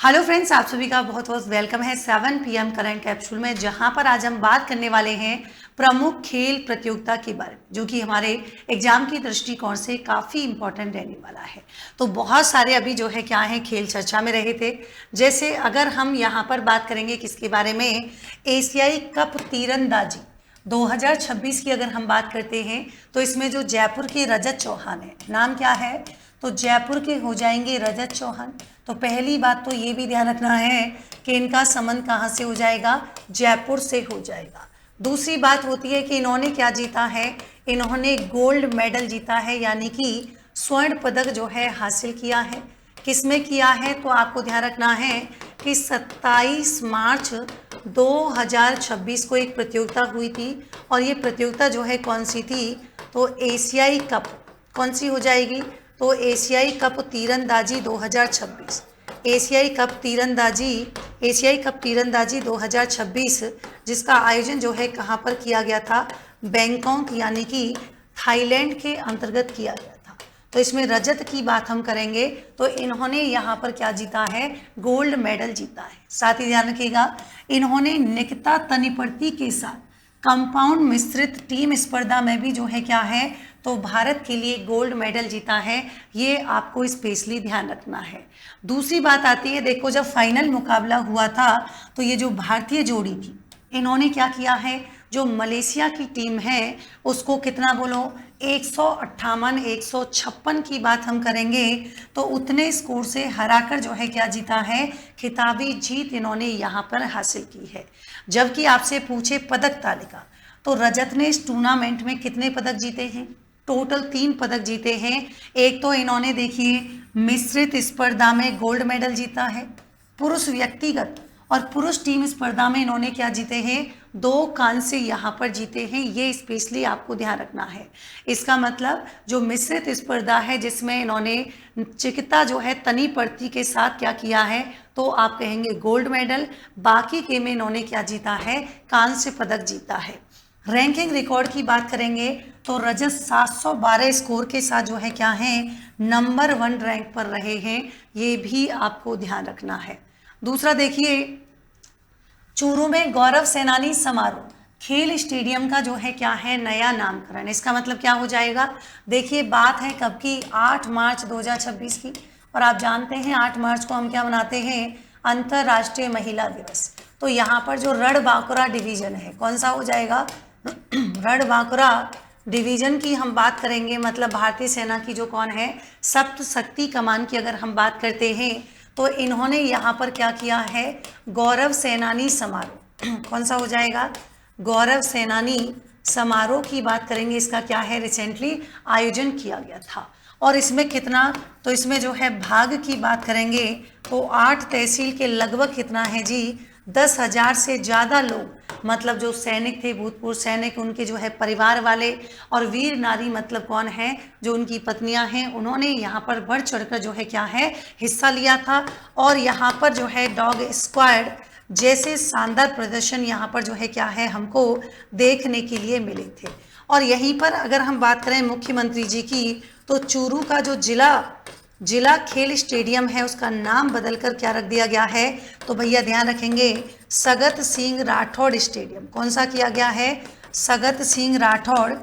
Hello friends, आप सभी का बहुत बहुत वेलकम है 7 PM करंट कैप्सूल में, जहां पर आज हम बात करने वाले हैं प्रमुख खेल प्रतियोगिता के बारे में, जो कि हमारे एग्जाम की दृष्टिकोण से काफ़ी इंपॉर्टेंट रहने वाला है। तो बहुत सारे अभी जो है क्या है खेल चर्चा में रहे थे। जैसे अगर हम यहाँ पर बात करेंगे किसके बारे में, एशियाई कप तीरंदाजी 2026 की अगर हम बात करते हैं तो इसमें जो जयपुर के रजत चौहान है, नाम क्या है, तो जयपुर के हो जाएंगे रजत चौहान। तो पहली बात तो ये भी ध्यान रखना है कि इनका संबंध कहाँ से हो जाएगा, जयपुर से हो जाएगा। दूसरी बात होती है कि इन्होंने क्या जीता है, इन्होंने गोल्ड मेडल जीता है, यानी कि स्वर्ण पदक जो है हासिल किया है। किसमें किया है, तो आपको ध्यान रखना है कि 27 मार्च 2026 को एक प्रतियोगिता हुई थी, और ये प्रतियोगिता जो है कौन सी थी, तो एशियाई कप कौन सी हो जाएगी, तो एशियाई कप तीरंदाजी 2026, एशियाई कप तीरंदाजी 2026, जिसका आयोजन जो है कहाँ पर किया गया था, बैंकॉक यानी कि थाईलैंड के अंतर्गत किया गया था। तो इसमें रजत की बात हम करेंगे तो इन्होंने यहाँ पर क्या जीता है, गोल्ड मेडल जीता है। साथ ही ध्यान रखिएगा, इन्होंने निकिता तनिपर्ती के साथ कंपाउंड मिश्रित टीम स्पर्धा में भी जो है क्या है, तो भारत के लिए गोल्ड मेडल जीता है। ये आपको स्पेशली ध्यान रखना है। दूसरी बात आती है, देखो जब फाइनल मुकाबला हुआ था तो ये जो भारतीय जोड़ी थी, इन्होंने क्या किया है, जो मलेशिया की टीम है उसको कितना बोलो, 158 156 की बात हम करेंगे, तो उतने स्कोर से हराकर जो है क्या जीता है, खिताबी जीत इन्होंने यहाँ पर हासिल की है। जबकि आपसे पूछे पदक तालिका, तो रजत ने इस टूर्नामेंट में कितने पदक जीते हैं, टोटल 3 पदक जीते हैं। एक तो इन्होंने देखिए मिश्रित स्पर्धा में गोल्ड मेडल जीता है, पुरुष व्यक्तिगत और पुरुष टीम स्पर्धा में इन्होंने क्या जीते हैं, 2 कांस्य यहाँ पर जीते हैं। ये स्पेशली आपको ध्यान रखना है। इसका मतलब जो मिश्रित स्पर्धा है जिसमें इन्होंने चिकिता जो है तनिपर्ती के साथ क्या किया है, तो आप कहेंगे गोल्ड मेडल। बाकी के में इन्होंने क्या जीता है, कांस्य पदक जीता है। रैंकिंग रिकॉर्ड की बात करेंगे तो रजत 712 स्कोर के साथ जो है क्या है, नंबर 1 रैंक पर रहे हैं। ये भी आपको ध्यान रखना है। दूसरा देखिए, चूरू में गौरव सेनानी समारोह खेल स्टेडियम का जो है क्या है, नया नामकरण। इसका मतलब क्या हो जाएगा, देखिए बात है कब की, 8 मार्च 2026 की। और आप जानते हैं 8 मार्च को हम क्या मनाते हैं, अंतर्राष्ट्रीय महिला दिवस। तो यहाँ पर जो रणबांकुरा डिवीजन है, कौन सा हो जाएगा, रणबांकुरा डिवीजन की हम बात करेंगे, मतलब भारतीय सेना की जो कौन है, सप्त शक्ति कमान की अगर हम बात करते हैं, तो इन्होंने यहाँ पर क्या किया है, गौरव सेनानी समारोह कौन सा हो जाएगा, गौरव सेनानी समारोह की बात करेंगे। इसका क्या है, रिसेंटली आयोजन किया गया था। और इसमें कितना, तो इसमें जो है भाग की बात करेंगे तो 8 तहसील के लगभग कितना है जी, 10,000 से ज़्यादा लोग, मतलब जो सैनिक थे, भूतपूर्व सैनिक, उनके जो है परिवार वाले और वीर नारी, मतलब कौन है, जो उनकी पत्नियां हैं, उन्होंने यहाँ पर बढ़ चढ़कर जो है क्या है, हिस्सा लिया था। और यहाँ पर जो है डॉग स्क्वाड जैसे शानदार प्रदर्शन यहाँ पर जो है क्या है, हमको देखने के लिए मिले थे। और यहीं पर अगर हम बात करें मुख्यमंत्री जी की, तो चूरू का जो जिला खेल स्टेडियम है उसका नाम बदलकर क्या रख दिया गया है, तो भैया ध्यान रखेंगे, सगत सिंह राठौड़ स्टेडियम। कौन सा किया गया है, सगत सिंह राठौड़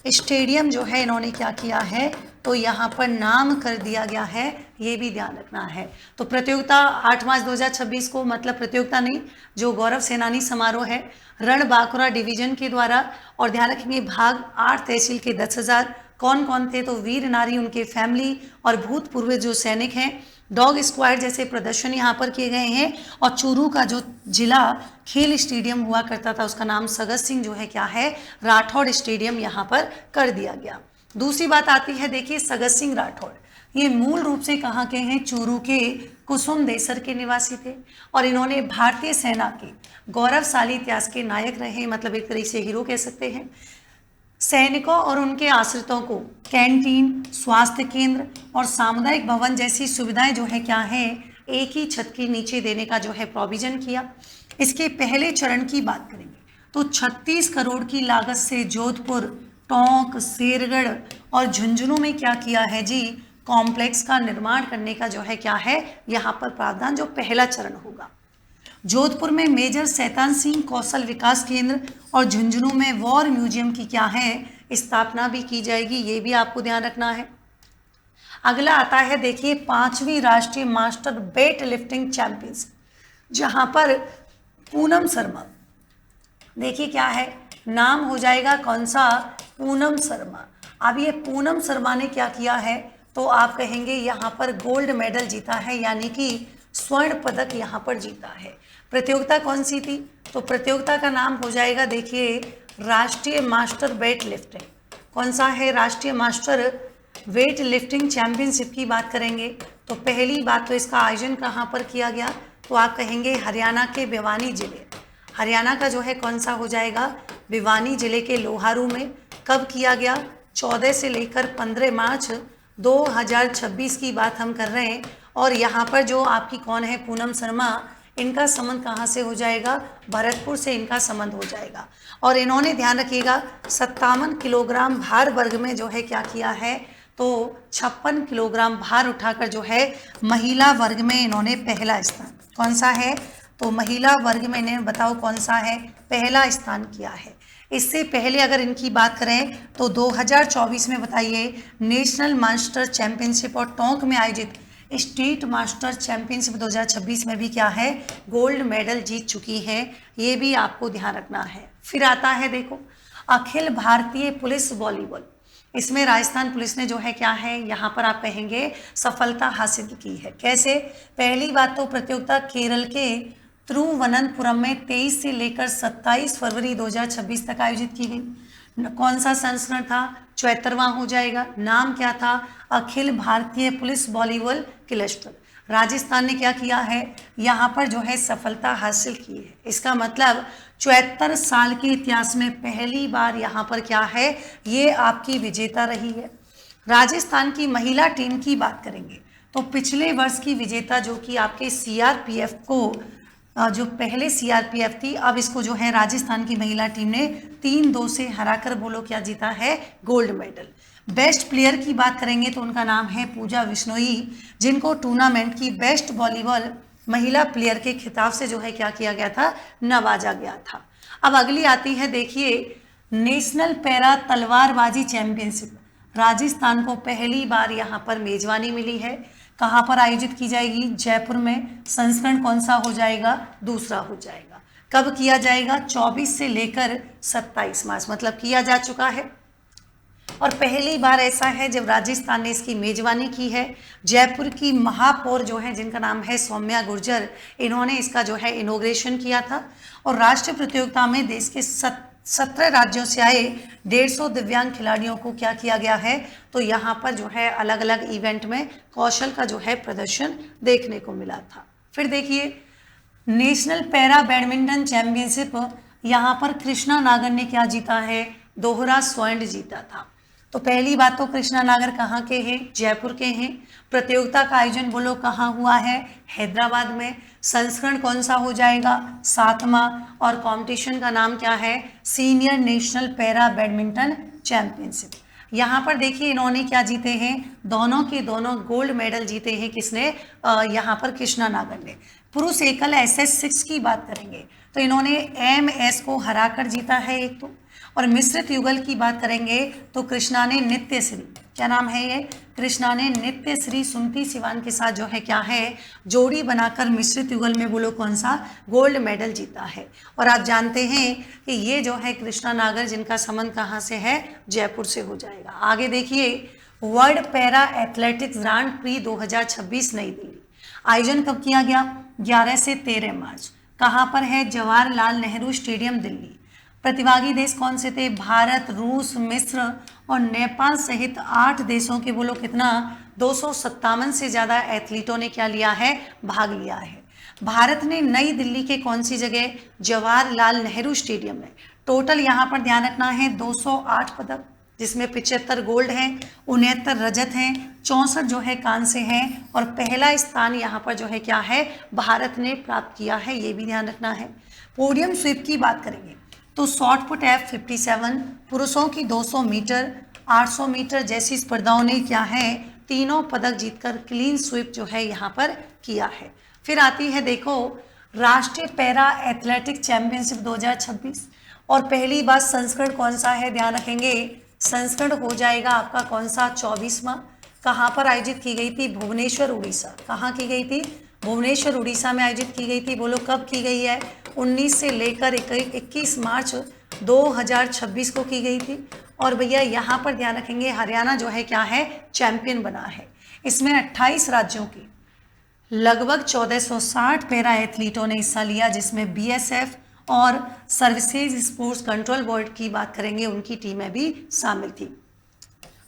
स्टेडियम जो है इन्होंने क्या किया है, तो यहाँ पर नाम कर दिया गया है। ये भी ध्यान रखना है। तो प्रतियोगिता 8 मार्च 2026 को, मतलब प्रतियोगिता नहीं, जो गौरव सेनानी समारोह है रणबांकुरा डिवीजन के द्वारा। और ध्यान रखेंगे भाग 8 तहसील के 10,000, कौन कौन थे, तो वीर नारी, उनके फैमिली और भूतपूर्व जो सैनिक हैं। डॉग स्क्वाड जैसे प्रदर्शन यहाँ पर किए गए हैं। और चूरू का जो जिला खेल स्टेडियम हुआ करता था उसका नाम सगत सिंह जो है क्या है, राठौड़ स्टेडियम यहाँ पर कर दिया गया। दूसरी बात आती है, देखिए सगत सिंह राठौड़ ये मूल रूप से कहाँ के हैं, चूरू के कुसुम देसर के निवासी थे। और इन्होंने भारतीय सेना के गौरवशाली इतिहास के नायक रहे, मतलब एक तरीके से हीरो कह सकते हैं। सैनिकों और उनके आश्रितों को कैंटीन, स्वास्थ्य केंद्र और सामुदायिक भवन जैसी सुविधाएं जो है क्या है, एक ही छत के नीचे देने का जो है प्रोविजन किया। इसके पहले चरण की बात करेंगे तो 36 करोड़ की लागत से जोधपुर, टोंक, शेरगढ़ और झुंझुनू में क्या किया है जी, कॉम्प्लेक्स का निर्माण करने का जो है क्या है यहाँ पर प्रावधान, जो पहला चरण होगा। जोधपुर में मेजर शैतान सिंह कौशल विकास केंद्र और झुंझुनू में वॉर म्यूजियम की क्या है स्थापना भी की जाएगी, ये भी आपको ध्यान रखना है। अगला आता है देखिए 5वीं राष्ट्रीय मास्टर वेट लिफ्टिंग चैंपियनशिप, जहां पर पूनम शर्मा, देखिए क्या है नाम हो जाएगा कौन सा, पूनम शर्मा। अब ये पूनम शर्मा ने क्या किया है तो आप कहेंगे यहाँ पर गोल्ड मेडल जीता है, यानी कि स्वर्ण पदक यहाँ पर जीता है। प्रतियोगिता कौन सी थी तो प्रतियोगिता का नाम हो जाएगा देखिए राष्ट्रीय मास्टर वेट लिफ्टिंग। कौन सा है, राष्ट्रीय मास्टर वेट लिफ्टिंग चैंपियनशिप की बात करेंगे तो पहली बात तो इसका आयोजन कहाँ पर किया गया तो आप कहेंगे हरियाणा के भिवानी जिले, हरियाणा का जो है कौन सा हो जाएगा, भिवानी जिले के लोहारू में। कब किया गया, 14 से लेकर 15 मार्च 2026 की बात हम कर रहे हैं। और यहाँ पर जो आपकी कौन है पूनम शर्मा, इनका संबंध कहाँ से हो जाएगा, भरतपुर से इनका संबंध हो जाएगा। और इन्होंने ध्यान रखिएगा 57 किलोग्राम भार वर्ग में जो है क्या किया है तो 56 किलोग्राम भार उठाकर जो है महिला वर्ग में इन्होंने पहला स्थान, कौन सा है तो महिला वर्ग में इन्हें बताओ कौन सा है, पहला स्थान किया है। इससे पहले अगर इनकी बात करें तो 2024 में बताइए नेशनल मास्टर चैंपियनशिप और टोंक में आयोजित स्टेट मास्टर चैंपियनशिप 2026 में भी क्या है गोल्ड मेडल जीत चुकी है, ये भी आपको ध्यान रखना है। फिर आता है देखो अखिल भारतीय पुलिस वॉलीबॉल, इसमें राजस्थान पुलिस ने जो है क्या है यहाँ पर आप कहेंगे सफलता हासिल की है। कैसे, पहली बात तो प्रतियोगिता केरल के तिरुवनंतपुरम में 23 से लेकर 27 फरवरी 2026 तक आयोजित की गई। कौन सा संस्करण था, 74वां हो जाएगा। नाम क्या था, Akhil Bharatiya police volleyball cluster. Rajasthan ने क्या किया है यहाँ पर जो है सफलता हासिल की है। इसका मतलब 74 साल के इतिहास में पहली बार यहाँ पर क्या है ये आपकी विजेता रही है। राजस्थान की महिला टीम की बात करेंगे तो पिछले वर्ष की विजेता जो कि आपके सीआरपीएफ को जो पहले सीआरपीएफ थी, अब इसको जो है राजस्थान की महिला टीम ने 3-2 से हराकर बोलो क्या जीता है गोल्ड मेडल। बेस्ट प्लेयर की बात करेंगे तो उनका नाम है पूजा बिश्नोई, जिनको टूर्नामेंट की बेस्ट वॉलीबॉल महिला प्लेयर के खिताब से जो है क्या किया गया था, नवाजा गया था। अब अगली आती है देखिए नेशनल पैरा तलवारबाजी चैंपियनशिप। राजस्थान को पहली बार यहाँ पर मेजबानी मिली है। कहाँ पर आयोजित की जाएगी, जयपुर में। संस्करण कौन सा हो जाएगा, दूसरा हो जाएगा। कब किया जाएगा, 24 से लेकर 27 मार्च, मतलब किया जा चुका है। और पहली बार ऐसा है जब राजस्थान ने इसकी मेजबानी की है। जयपुर की महापौर जो है जिनका नाम है सौम्या गुर्जर, इन्होंने इसका जो है इनॉग्रेशन किया था। और राष्ट्रीय प्रतियोगिता में देश के 17 राज्यों से आए 150 दिव्यांग खिलाड़ियों को क्या किया गया है तो यहाँ पर जो है अलग अलग इवेंट में कौशल का जो है प्रदर्शन देखने को मिला था। फिर देखिए नेशनल पैरा बैडमिंटन चैंपियनशिप, यहाँ पर कृष्णा नागर ने क्या जीता है, दोहरा स्वर्ण जीता था। तो पहली बात तो कृष्णा नागर कहाँ के हैं, जयपुर के हैं। प्रतियोगिता का आयोजन बोलो कहाँ हुआ है, हैदराबाद में। संस्करण कौन सा हो जाएगा, 7वां। और कंपटीशन का नाम क्या है, senior national para badminton championship. यहाँ पर देखिए इन्होंने क्या जीते हैं, दोनों के दोनों गोल्ड मेडल जीते हैं। किसने, यहाँ पर कृष्णा नागर ने। पुरुष एकल SS6 की बात करेंगे तो इन्होंने MS को हराकर जीता है एक तो। और मिश्रित युगल की बात करेंगे तो कृष्णा ने नित्य श्री, क्या नाम है ये, कृष्णा ने नित्य श्री सुमति सिवान के साथ जो है क्या है जोड़ी बनाकर मिश्रित युगल में बोलो कौन सा गोल्ड मेडल जीता है। और आप जानते हैं कि ये जो है कृष्णा नागर जिनका संबंध कहाँ से है, जयपुर से हो जाएगा। आगे देखिए world para athletics grand pre 2026 नई दिल्ली। आयोजन कब किया गया, 11 से 13 मार्च। कहाँ पर है, जवाहरलाल नेहरू स्टेडियम दिल्ली। प्रतिभागी देश कौन से थे, भारत, रूस, मिस्र और नेपाल सहित 8 देशों के बोलो कितना, 257 से ज़्यादा एथलीटों ने क्या लिया है, भाग लिया है। भारत ने नई दिल्ली के कौन सी जगह, जवाहरलाल नेहरू स्टेडियम में। टोटल यहाँ पर ध्यान रखना है 208 पदक, जिसमें 75 गोल्ड हैं, 69 रजत हैं, 64 जो है कांस्य हैं। और पहला स्थान यहाँ पर जो है क्या है, भारत ने प्राप्त किया है, ये भी ध्यान रखना है। पोडियम स्वीप की बात करेंगे तो शॉर्ट पुट F57, पुरुषों की 200 मीटर, 800 मीटर जैसी स्पर्धाओं ने क्या है तीनों पदक जीतकर क्लीन स्वीप जो है यहाँ पर किया है। फिर आती है देखो राष्ट्रीय पैरा एथलेटिक चैंपियनशिप 2026 और पहली बार संस्करण कौन सा है, ध्यान रखेंगे संस्करण हो जाएगा आपका कौन सा 24वां। कहाँ पर आयोजित की गई थी, भुवनेश्वर उड़ीसा। कहाँ की गई थी, भुवनेश्वर उड़ीसा में आयोजित की गई थी। बोलो कब की गई है, 19 से लेकर 21 मार्च 2026 को की गई थी। और भैया यहाँ पर ध्यान रखेंगे हरियाणा जो है क्या है, चैंपियन बना है। इसमें 28 राज्यों की लगभग 1460 पैरा एथलीटों ने हिस्सा लिया, जिसमें बीएसएफ और सर्विसेज स्पोर्ट्स कंट्रोल बोर्ड की बात करेंगे, उनकी टीमें भी शामिल थी।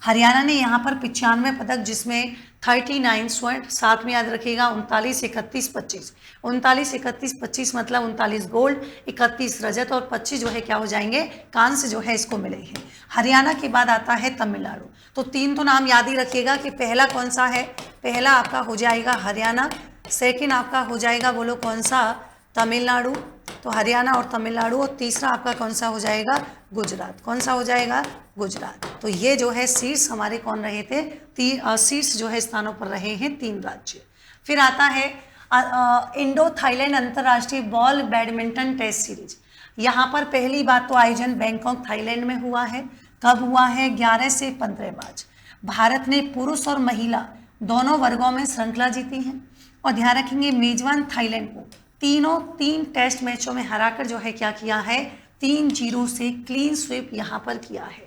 हरियाणा ने यहाँ पर 95 पदक, जिसमें 39 स्वर्ण, साथ में याद रखिएगा 39, 31, 25, 39, 31, 25 मतलब 39 गोल्ड, 31 रजत और 25 जो है क्या हो जाएंगे, कांस्य जो है इसको मिले हैं। हरियाणा के बाद आता है तमिलनाडु। तो तीन तो नाम याद ही रखिएगा कि पहला कौन सा है, पहला आपका हो जाएगा हरियाणा, सेकेंड आपका हो जाएगा बोलो कौन सा, तमिलनाडु, तो हरियाणा और तमिलनाडु, और तीसरा आपका कौन सा हो जाएगा, गुजरात। कौन सा हो जाएगा, गुजरात। तो ये जो है शीर्ष हमारे कौन रहे थे, शीर्ष जो है स्थानों पर रहे हैं 3 राज्य। फिर आता है इंडो थाईलैंड अंतर्राष्ट्रीय बॉल बैडमिंटन टेस्ट सीरीज। यहाँ पर पहली बात तो आयोजन बैंकॉक थाईलैंड में हुआ है। कब हुआ है, 11 से 15 मार्च। भारत ने पुरुष और महिला दोनों वर्गों में श्रृंखला जीती है। और ध्यान रखेंगे मेजबान थाईलैंड को तीन टेस्ट मैचों में हराकर जो है क्या किया है, 3-0 से क्लीन स्वीप यहाँ पर किया है।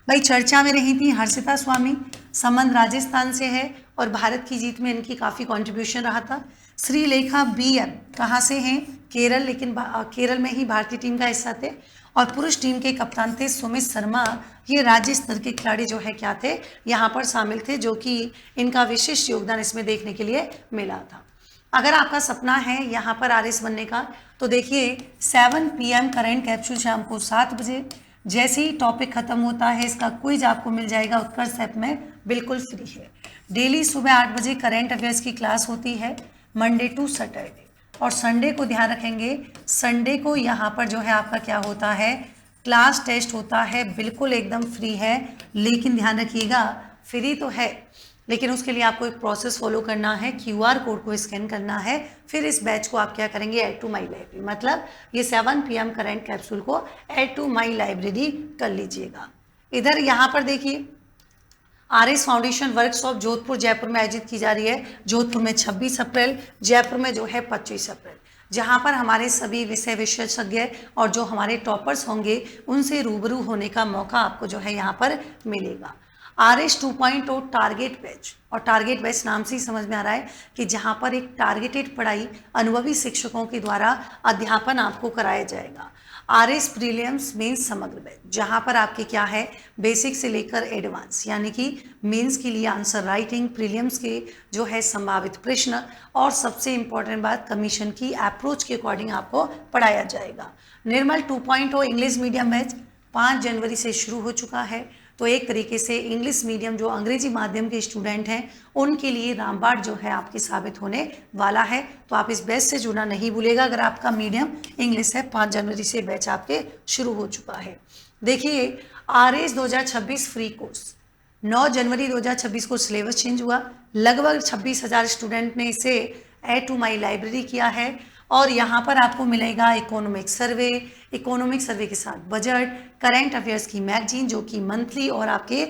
भाई चर्चा में रही थी हर्षिता स्वामी, संबंध राजस्थान से है और भारत की जीत में इनकी काफ़ी कंट्रीब्यूशन रहा था। श्रीलेखा BM कहाँ से हैं, केरल, लेकिन केरल में ही भारतीय टीम का हिस्सा थे। और पुरुष टीम के कप्तान थे सुमित शर्मा। ये राज्य स्तर के खिलाड़ी जो है क्या थे, यहाँ पर शामिल थे, जो कि इनका विशिष्ट योगदान इसमें देखने के लिए मिला था। अगर आपका सपना है यहाँ पर RS बनने का, तो देखिए 7 PM करेंट कैप्सूल शाम को 7 बजे, जैसे ही टॉपिक खत्म होता है इसका क्विज आपको मिल जाएगा उत्कर्ष ऐप में, बिल्कुल फ्री है। डेली सुबह 8 बजे करेंट अफेयर्स की क्लास होती है, मंडे टू सैटरडे। और संडे को ध्यान रखेंगे, संडे को यहाँ पर जो है आपका क्या होता है, क्लास टेस्ट होता है, बिल्कुल एकदम फ्री है। लेकिन ध्यान रखिएगा फ्री तो है, लेकिन उसके लिए आपको एक प्रोसेस फॉलो करना है, QR कोड को स्कैन करना है, फिर इस बैच को आप क्या करेंगे, ऐड टू माई लाइब्रेरी, मतलब ये 7 PM करेंट कैप्सूल को ऐड टू माई लाइब्रेरी कर लीजिएगा। इधर यहाँ पर देखिए RS foundation workshop Jodhpur Jaipur में आयोजित की जा रही है। जोधपुर में 26 अप्रैल, जयपुर में जो है 25 अप्रैल, जहाँ पर हमारे सभी विषय विशेषज्ञ और जो हमारे टॉपर्स होंगे उनसे रूबरू होने का मौका आपको जो है यहाँ पर मिलेगा। RS 2.0 टारगेट बैच, और टारगेट बैच नाम से ही समझ में आ रहा है कि जहाँ पर एक टारगेटेड पढ़ाई अनुभवी शिक्षकों के द्वारा अध्यापन आपको कराया जाएगा। RS प्रीलिम्स मेंस समग्र बैच, जहाँ पर आपके क्या है, बेसिक से लेकर एडवांस, यानी कि मेंस के लिए आंसर राइटिंग, प्रीलिम्स के जो है संभावित प्रश्न, और सबसे इम्पॉर्टेंट बात कमीशन की अप्रोच के अकॉर्डिंग आपको पढ़ाया जाएगा। निर्मल 2.0 इंग्लिश मीडियम बैच 5 जनवरी से शुरू हो चुका है। तो एक तरीके से इंग्लिश मीडियम जो अंग्रेजी माध्यम के स्टूडेंट हैं उनके लिए रामबाण जो है आपके साबित होने वाला है। तो आप इस बैच से जुड़ना नहीं भूलेगा अगर आपका मीडियम इंग्लिश है। 5 जनवरी से बैच आपके शुरू हो चुका है। देखिए RS 2026 फ्री कोर्स 9 जनवरी 2026 को सिलेबस चेंज हुआ। लगभग 26,000 स्टूडेंट ने इसे ऐड टू माई लाइब्रेरी किया है। और यहाँ पर आपको मिलेगा इकोनॉमिक सर्वे के साथ बजट, करेंट अफेयर्स की मैगजीन जो कि मंथली और आपके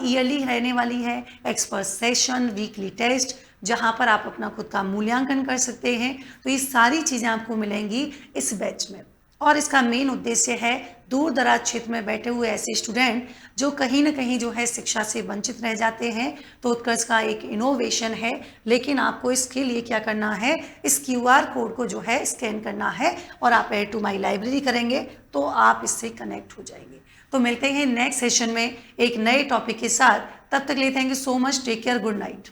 ईयरली रहने वाली है, एक्सपर्ट सेशन, वीकली टेस्ट जहाँ पर आप अपना खुद का मूल्यांकन कर सकते हैं। तो ये सारी चीज़ें आपको मिलेंगी इस बैच में। और इसका मेन उद्देश्य है दूर दराज क्षेत्र में बैठे हुए ऐसे स्टूडेंट जो कहीं ना कहीं जो है शिक्षा से वंचित रह जाते हैं। तो उत्कर्ष का एक इनोवेशन है, लेकिन आपको इसके लिए क्या करना है, इस QR कोड को जो है स्कैन करना है और आप ऐड टू माई लाइब्रेरी करेंगे तो आप इससे कनेक्ट हो जाएंगे। तो मिलते हैं नेक्स्ट सेशन में एक नए टॉपिक के साथ। तब तक लिए thank you so much, take care, good night.